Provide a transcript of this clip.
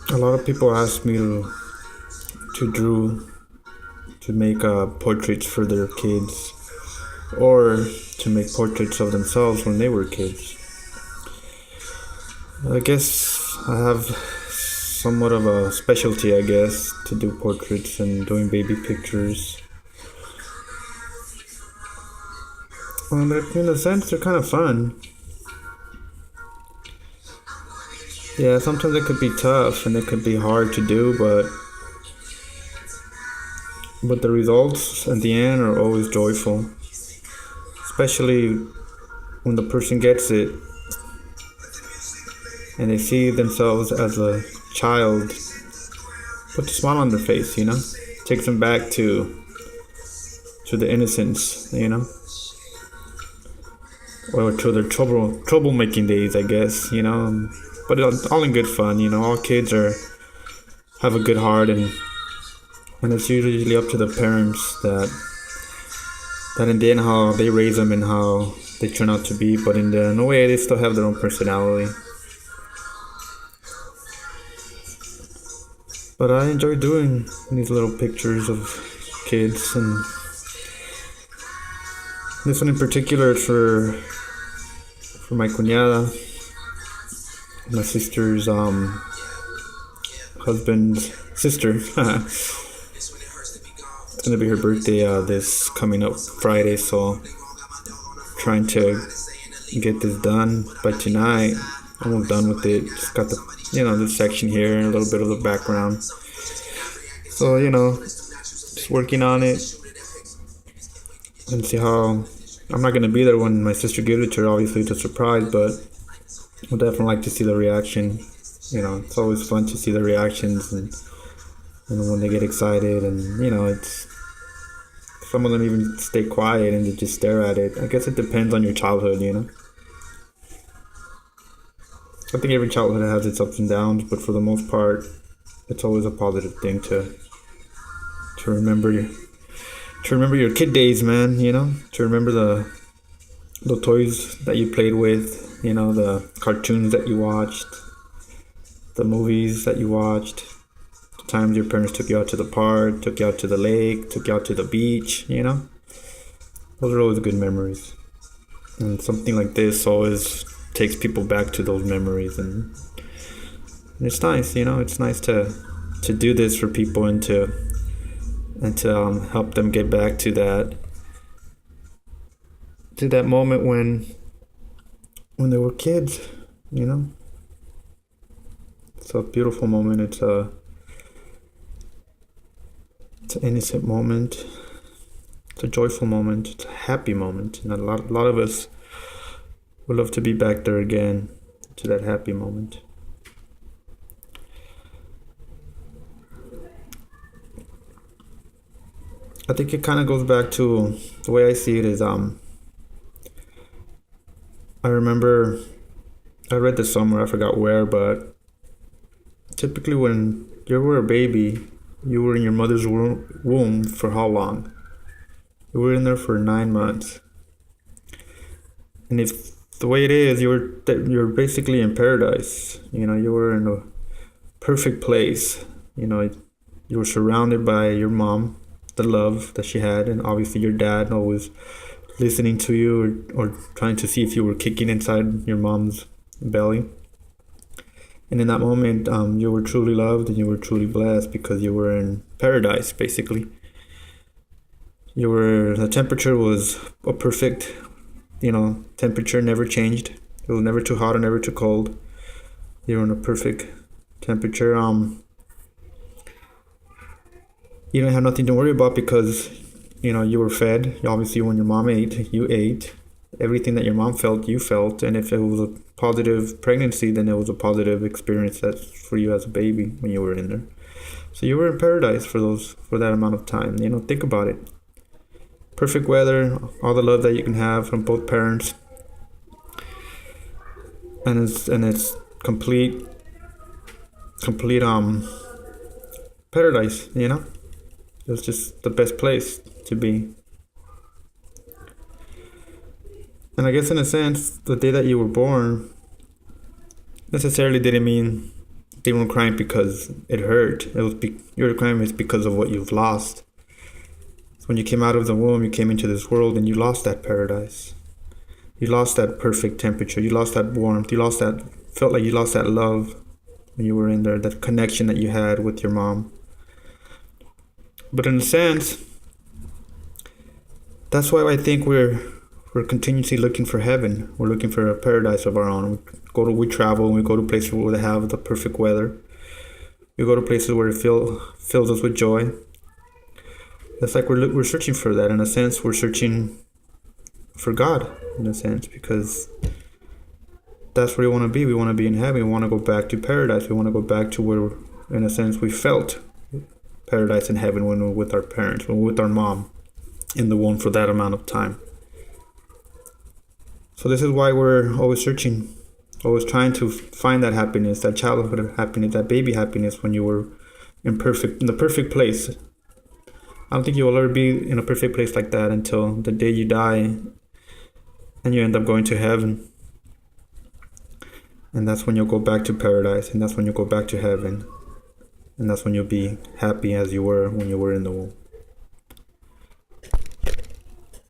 A lot of people ask me to draw, to make portraits for their kids, or to make portraits of themselves when they were kids. I guess I have somewhat of a specialty, I guess, to do portraits and doing baby pictures. In a sense, they're kind of fun. Yeah, sometimes it could be tough and it could be hard to do, but the results at the end are always joyful, especially when the person gets it and they see themselves as a child. Puts a smile on their face, takes them back to the innocence, or to their troublemaking days, I guess, But it's all in good fun, All kids have a good heart, and it's usually up to the parents that in the end how they raise them and how they turn out to be. But in a way, they still have their own personality. But I enjoy doing these little pictures of kids, and this one in particular is for my cuñada, my sister's husband's sister. It's gonna be her birthday this coming up Friday, so trying to get this done by tonight. Almost done with it. Just got the this section here and a little bit of the background. So just working on it and see how. I'm not gonna be there when my sister gives it to her. Obviously, it's a surprise, but I'll definitely like to see the reaction. It's always fun to see the reactions and when they get excited, and it's some of them even stay quiet and they just stare at it. I guess it depends on your childhood, I think every childhood has its ups and downs, but for the most part, it's always a positive thing to remember your kid days, man. To remember the toys that you played with, the cartoons that you watched, the movies that you watched, the times your parents took you out to the park, took you out to the lake, took you out to the beach, Those are always good memories. And something like this always takes people back to those memories, and it's nice, it's nice to do this for people and to help them get back to that moment when they were kids, It's a beautiful moment. It's an innocent moment. It's a joyful moment. It's a happy moment, and a lot of us would love to be back there again, to that happy moment. I think it kind of goes back to the way I see it is, I remember I read this somewhere, I forgot where, but typically when you were a baby, you were in your mother's womb for how long? You were in there for 9 months. And if the way it is, you're basically in paradise. You were in a perfect place. You were surrounded by your mom, the love that she had, and obviously your dad always listening to you or trying to see if you were kicking inside your mom's belly. And in that moment, you were truly loved and you were truly blessed because you were in paradise, basically. The temperature was a perfect, temperature, never changed. It was never too hot or never too cold. You were in a perfect temperature. You don't have nothing to worry about because, you were fed. Obviously, when your mom ate, you ate. Everything that your mom felt, you felt. And if it was a positive pregnancy, then it was a positive experience for you as a baby when you were in there. So you were in paradise for that amount of time. Think about it. Perfect weather, all the love that you can have from both parents. And it's complete complete paradise, you know? It was just the best place to be. And I guess in a sense, the day that you were born necessarily didn't mean they weren't crying because it hurt. You were crying is because of what you've lost. So when you came out of the womb, you came into this world and you lost that paradise. You lost that perfect temperature. You lost that warmth. Felt like you lost that love when you were in there, that connection that you had with your mom. But in a sense, that's why I think we're continuously looking for heaven. We're looking for a paradise of our own. We travel and we go to places where they have the perfect weather. We go to places where it fills us with joy. It's like we're searching for that. In a sense, we're searching for God, in a sense, because that's where we want to be. We want to be in heaven. We want to go back to paradise. We want to go back to where, in a sense, we felt paradise in heaven when we were with our parents, when we were with our mom in the womb for that amount of time. So this is why we're always searching, always trying to find that happiness, that childhood happiness, that baby happiness when you were in the perfect place. I don't think you will ever be in a perfect place like that until the day you die and you end up going to heaven. And that's when you'll go back to paradise, and that's when you'll go back to heaven. And that's when you'll be happy as you were when you were in the womb.